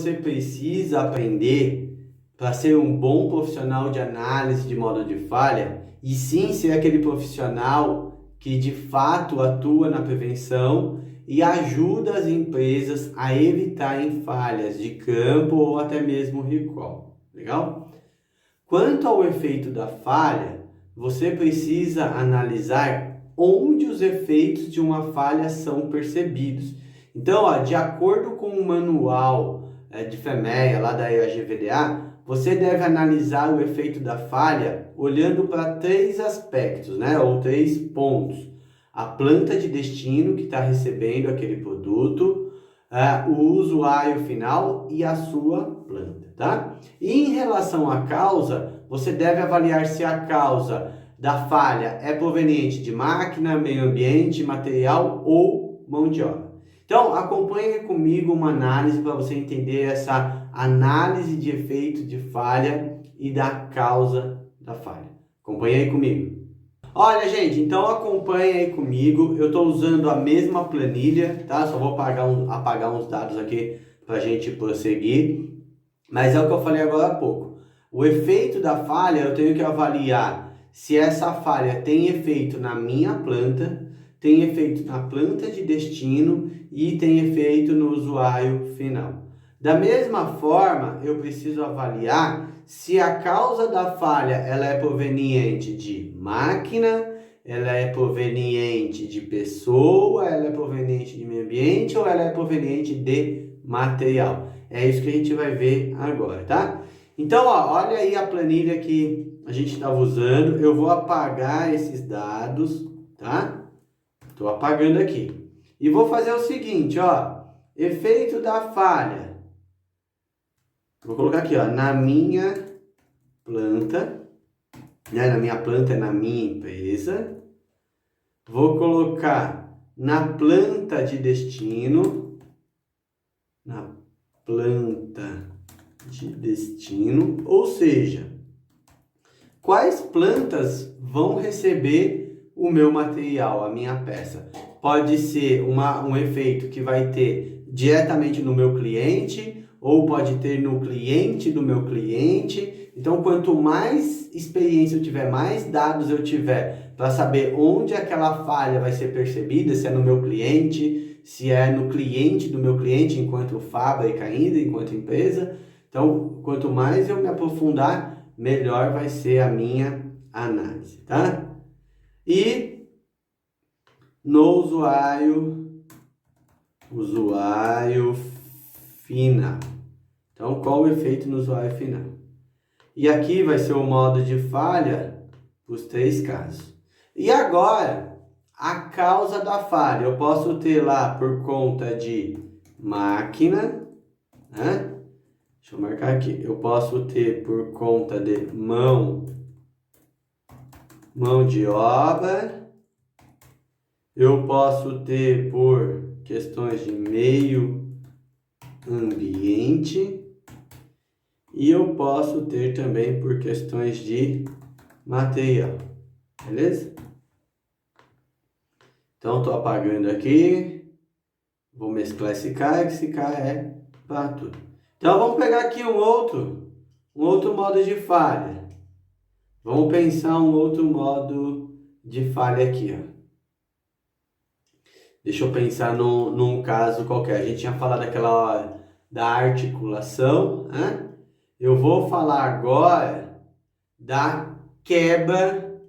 você precisa aprender para ser um bom profissional de análise de modo de falha, e sim ser aquele profissional que de fato atua na prevenção e ajuda as empresas a evitarem falhas de campo ou até mesmo recall. Legal? Quanto ao efeito da falha, você precisa analisar onde os efeitos de uma falha são percebidos. Então, de acordo com o manual de FEMEA, lá da EAGVDA, você deve analisar o efeito da falha olhando para 3 aspectos, né? Ou 3 pontos. A planta de destino que está recebendo aquele produto, o usuário final e a sua planta, tá? E em relação à causa, você deve avaliar se a causa da falha é proveniente de máquina, meio ambiente, material ou mão de obra. Então, acompanhe comigo uma análise para você entender essa análise de efeito de falha e da causa da falha. Acompanhe aí comigo. Olha, gente, então acompanhe aí comigo. Eu estou usando a mesma planilha, tá? Só vou apagar uns dados aqui para a gente prosseguir. Mas é o que eu falei agora há pouco. O efeito da falha, eu tenho que avaliar se essa falha tem efeito na minha planta, tem efeito na planta de destino e tem efeito no usuário final. Da mesma forma, eu preciso avaliar se a causa da falha ela é proveniente de máquina, ela é proveniente de pessoa, ela é proveniente de meio ambiente ou ela é proveniente de material. É isso que a gente vai ver agora, tá? Então, olha aí a planilha que a gente estava usando. Eu vou apagar esses dados, tá? Estou apagando aqui. E vou fazer o seguinte, efeito da falha. Vou colocar aqui, na minha planta, né? Na minha planta é na minha empresa. Vou colocar na planta de destino, na planta de destino, ou seja, quais plantas vão receber o meu material, a minha peça. Pode ser um efeito que vai ter diretamente no meu cliente, ou pode ter no cliente do meu cliente. Então, quanto mais experiência eu tiver, mais dados eu tiver para saber onde aquela falha vai ser percebida, se é no meu cliente, se é no cliente do meu cliente, enquanto fábrica ainda, enquanto empresa. Então, quanto mais eu me aprofundar, melhor vai ser a minha análise, tá? E no usuário final. Então, qual o efeito no usuário final? E aqui vai ser o modo de falha os 3 casos. E agora, a causa da falha. Eu posso ter lá por conta de máquina, né? Deixa eu marcar aqui. Eu posso ter por conta de mão de obra. Eu posso ter por questões de meio ambiente. E eu posso ter também por questões de material. Beleza? Então, estou apagando aqui. Vou mesclar esse cara é para tudo. Então, vamos pegar aqui um outro modo de falha. Vamos pensar um outro modo de falha aqui, Deixa eu pensar num caso qualquer. A gente tinha falado daquela hora da articulação, né? Eu vou falar agora da quebra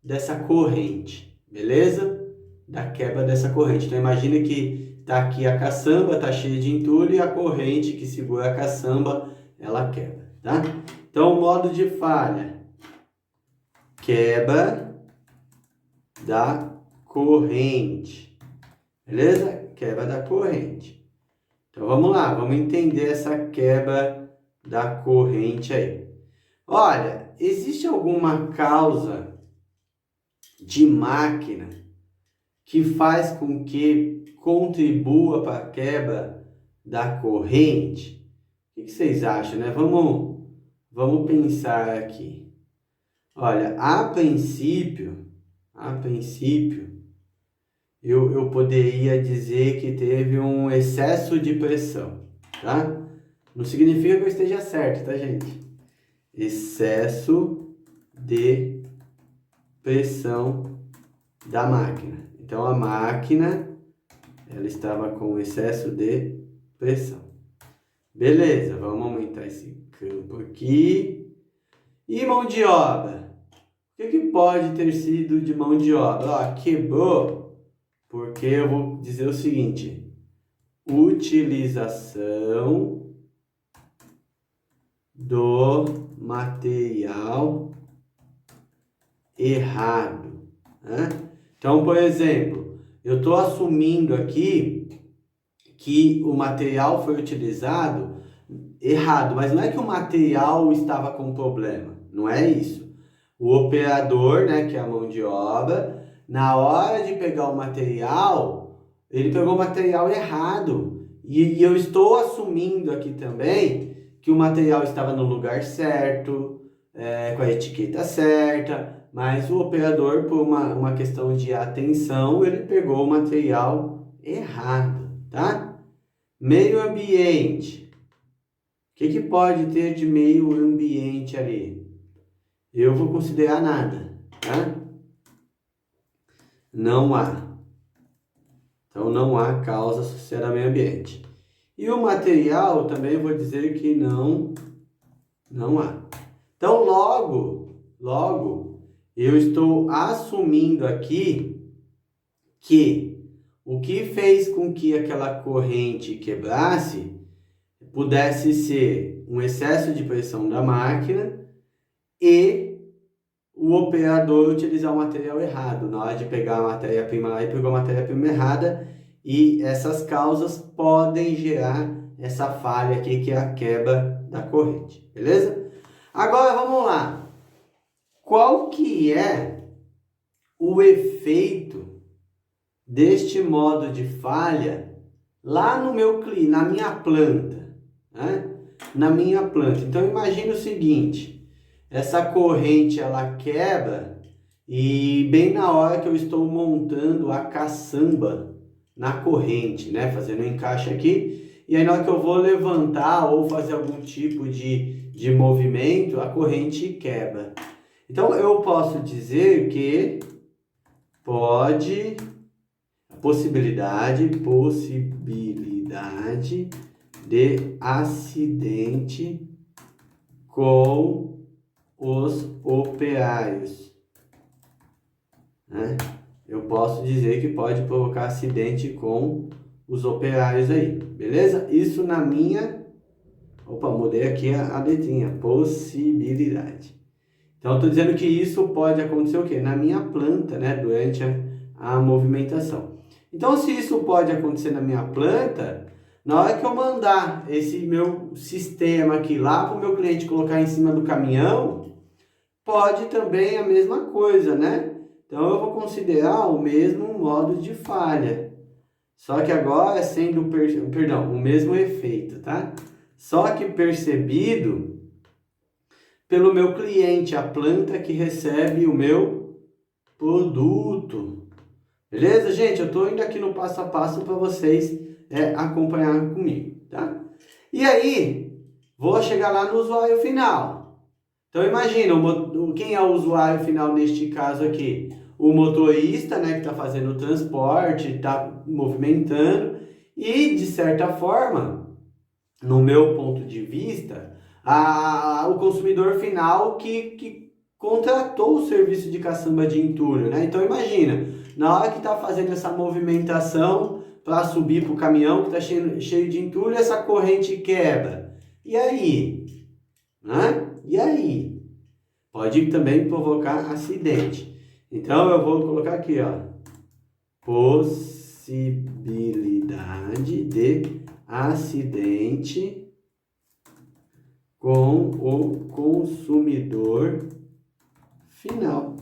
dessa corrente, beleza? Da quebra dessa corrente. Então, imagina que tá aqui a caçamba, tá cheia de entulho e a corrente que segura a caçamba, ela quebra, tá? Então, o modo de falha, quebra da corrente, beleza? Quebra da corrente. Então, vamos lá, vamos entender essa quebra da corrente aí. Olha, existe alguma causa de máquina que faz com que contribua para a quebra da corrente? O que vocês acham, né? Vamos pensar aqui. Olha, a princípio, eu poderia dizer que teve um excesso de pressão, tá? Não significa que eu esteja certo, tá, gente? Excesso de pressão da máquina. Então, a máquina, ela estava com excesso de pressão. Beleza, vamos aumentar esse campo aqui. E mão de obra? O que pode ter sido de mão de obra? Ó, quebrou, porque eu vou dizer o seguinte: utilização do material errado, né? Então, por exemplo, eu estou assumindo aqui que o material foi utilizado errado, mas não é que o material estava com problema, não é isso. O operador, né, que é a mão de obra, na hora de pegar o material, ele pegou o material errado. E eu estou assumindo aqui também que o material estava no lugar certo, com a etiqueta certa, mas o operador, por uma questão de atenção, ele pegou o material errado, tá? Meio ambiente. O que pode ter de meio ambiente ali? Eu vou considerar nada, tá? Não há. Então, não há causa associada ao meio ambiente. E o material também vou dizer que não há. Então, logo, eu estou assumindo aqui que o que fez com que aquela corrente quebrasse pudesse ser um excesso de pressão da máquina e o operador utilizar o material errado. Na hora de pegar a matéria-prima lá, ele pegou a matéria-prima errada, e essas causas podem gerar essa falha aqui, que é a quebra da corrente. Beleza? Agora vamos lá. Qual que é o efeito deste modo de falha lá no na minha planta, né? Na minha planta. Então imagine o seguinte: essa corrente ela quebra e bem na hora que eu estou montando a caçamba na corrente, né? Fazendo um encaixe aqui, e aí na hora que eu vou levantar ou fazer algum tipo de movimento, a corrente quebra. Então eu posso dizer que possibilidade de acidente com os operários, né? Eu posso dizer que pode provocar acidente com os operários aí, beleza? Isso na minha... Opa, mudei aqui a letrinha, possibilidade. Então, eu estou dizendo que isso pode acontecer o quê? Na minha planta, né? Durante a movimentação. Então, se isso pode acontecer na minha planta, na hora que eu mandar esse meu sistema aqui lá para o meu cliente colocar em cima do caminhão, pode também a mesma coisa, né? Então, eu vou considerar o mesmo modo de falha. Só que agora sendo, o mesmo efeito, tá? Só que percebido pelo meu cliente, a planta que recebe o meu produto. Beleza, gente? Eu estou indo aqui no passo a passo para vocês acompanhar comigo, tá? E aí, vou chegar lá no usuário final. Então, imagina, quem é o usuário final neste caso aqui? O motorista, né, que está fazendo o transporte, está movimentando, e, de certa forma, no meu ponto de vista, o consumidor final que contratou o serviço de caçamba de entulho, né? Então, imagina, na hora que está fazendo essa movimentação para subir para o caminhão que está cheio de entulho, essa corrente quebra. E aí? Né? E aí? Pode também provocar acidente. Então, eu vou colocar aqui, ó, possibilidade de acidente com o consumidor final.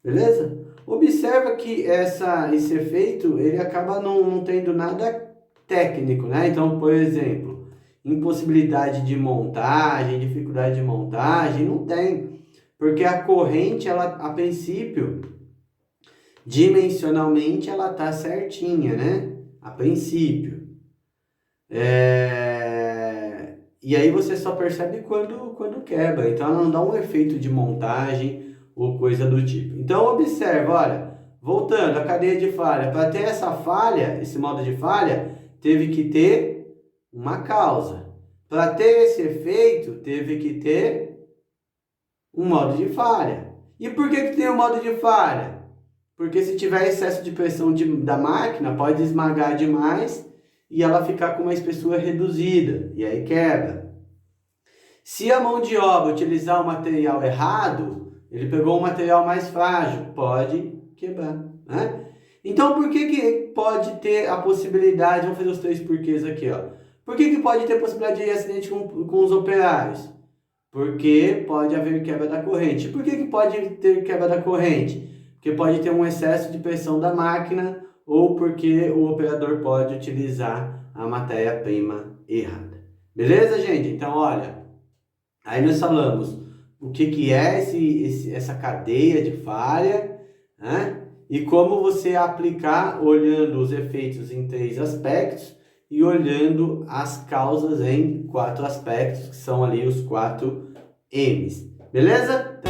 Beleza? Observa que esse efeito, ele acaba não tendo nada técnico, né? Então, por exemplo, impossibilidade de montagem, dificuldade de montagem, não tem. Porque a corrente, ela, a princípio, dimensionalmente, ela tá certinha, né? A princípio. E aí você só percebe quando quebra. Então ela não dá um efeito de montagem ou coisa do tipo. Então observa, olha, voltando à cadeia de falha. Para ter essa falha, esse modo de falha, teve que ter uma causa. Para ter esse efeito, teve que ter um modo de falha. E por que tem um modo de falha? Porque se tiver excesso de pressão da máquina, pode esmagar demais e ela ficar com uma espessura reduzida, e aí quebra. Se a mão de obra utilizar o material errado, ele pegou um material mais frágil, pode quebrar, né? Então, por que pode ter a possibilidade, vamos fazer os 3 porquês aqui, ó. Por que pode ter possibilidade de acidente com os operários? Porque pode haver quebra da corrente. Por que pode ter quebra da corrente? Porque pode ter um excesso de pressão da máquina ou porque o operador pode utilizar a matéria-prima errada. Beleza, gente? Então, olha, aí nós falamos o que é essa cadeia de falha, né? E como você aplicar olhando os efeitos em 3 aspectos e olhando as causas em 4 aspectos, que são ali os 4 M's. Beleza?